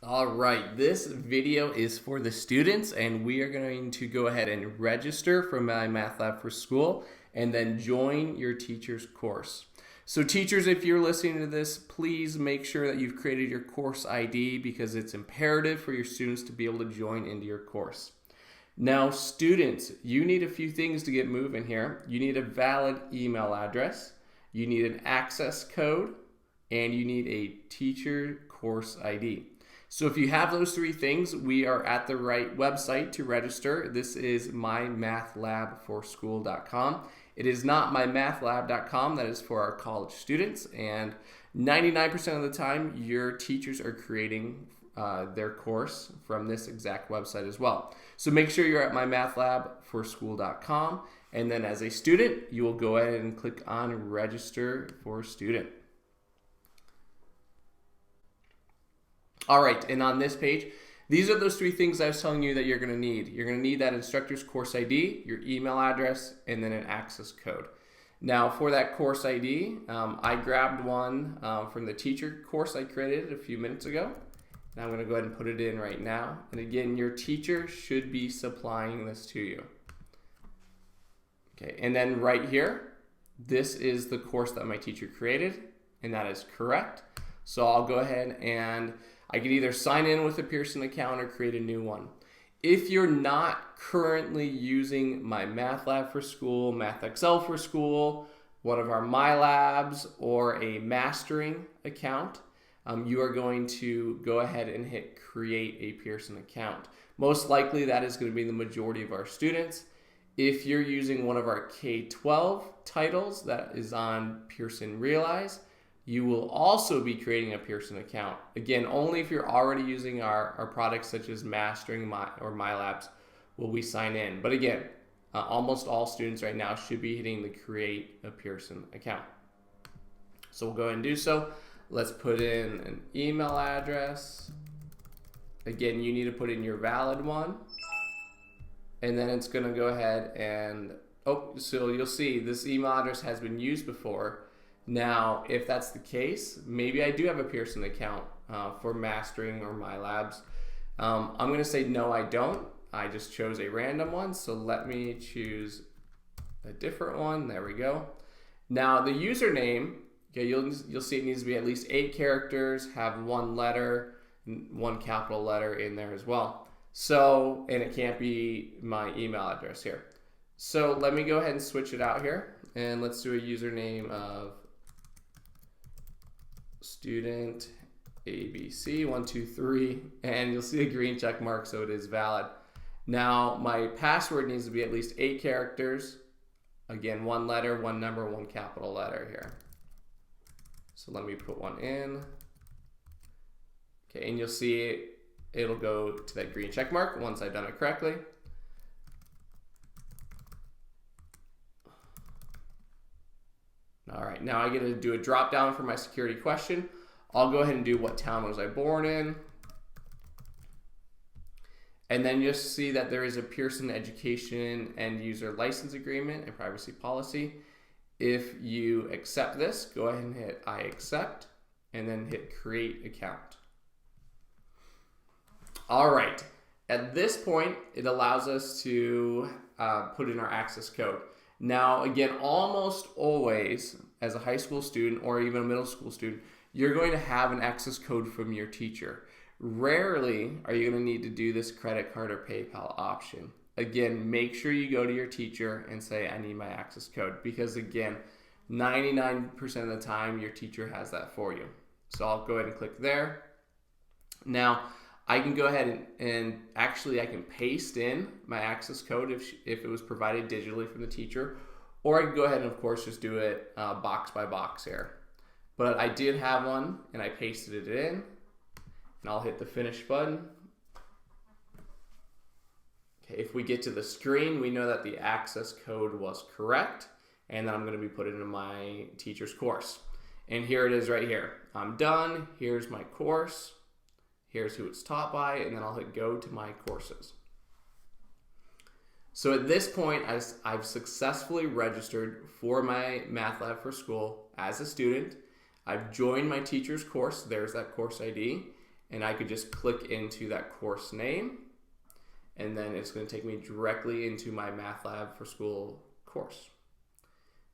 All right, this video is for the students, and we are going to go ahead and register for MyMathLab for school and then join your teacher's course. So teachers, if you're listening to this, please make sure that you've created your course ID because it's imperative for your students to be able to join into your course. Now, students, you need a few things to get moving here. You need a valid email address, you need an access code, and you need a teacher course ID. So if you have those three things, we are at the right website to register. This is mymathlabforschool.com. It is not mymathlab.com. That is for our college students. And 99% of the time, your teachers are creating their course from this exact website as well. So make sure you're at mymathlabforschool.com. And then as a student, you will go ahead and click on register for student. All right, and on this page, these are those three things I was telling you that you're going to need. You're going to need that instructor's course ID, your email address, and then an access code. Now, for that course ID, I grabbed one from the teacher course I created a few minutes ago. And I'm going to go ahead and put it in right now. And again, your teacher should be supplying this to you. Okay, and then right here, this is the course that my teacher created, and that is correct. So I'll go ahead and I can either sign in with a Pearson account or create a new one. If you're not currently using MyMathLab for School, MathXL for School, one of our MyLabs, or a mastering account, you are going to go ahead and hit create a Pearson account. Most likely that is going to be the majority of our students. If you're using one of our K-12 titles that is on Pearson Realize, you will also be creating a Pearson account. Again, only if you're already using our products such as Mastering or MyLabs will we sign in. But again, almost all students right now should be hitting the create a Pearson account. So we'll go ahead and do so. Let's put in an email address. Again, you need to put in your valid one. And then it's gonna go ahead and, so you'll see this email address has been used before. Now, if that's the case, maybe I do have a Pearson account for Mastering or MyLabs. I'm going to say no, I don't. I just chose a random one, so let me choose a different one. There we go. Now, the username, okay, you'll see it needs to be at least 8 characters, have one letter, one capital letter in there as well. So, and it can't be my email address here. So let me go ahead and switch it out here, and let's do a username of student ABC123, and you'll see a green check mark, so it is valid. Now my password needs to be at least 8 characters. Again, one letter, one number, one capital letter here. So let me put one in. Okay, and you'll see it'll go to that green check mark once I've done it correctly. All right, now I get to do a drop down for my security question. I'll go ahead and do what town was I born in. And then you'll see that there is a Pearson Education End User License Agreement and Privacy Policy. If you accept this, go ahead and hit I accept and then hit create account. All right, at this point, it allows us to put in our access code. Now, again, almost always as a high school student or even a middle school student, you're going to have an access code from your teacher. Rarely are you going to need to do this credit card or PayPal option. Again, make sure you go to your teacher and say, I need my access code, because again, 99% of the time your teacher has that for you. So I'll go ahead and click there. Now, I can go ahead and actually I can paste in my access code if it was provided digitally from the teacher, or I can go ahead and of course just do it box by box here. But I did have one and I pasted it in, and I'll hit the finish button. Okay, if we get to the screen, we know that the access code was correct, and then I'm going to be put into my teacher's course. And here it is right here. I'm done. Here's my course. Here's who it's taught by, and then I'll hit go to my courses. So at this point, I've successfully registered for MyMathLab for School as a student. I've joined my teacher's course. There's that course ID. and I could just click into that course name, and then it's going to take me directly into my MyMathLab for School course.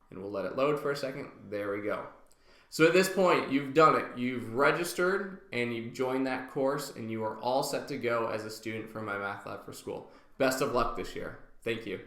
And we'll let it load for a second. There we go. So at this point, you've done it. You've registered and you've joined that course, and you are all set to go as a student for MyMathLab for School. Best of luck this year. Thank you.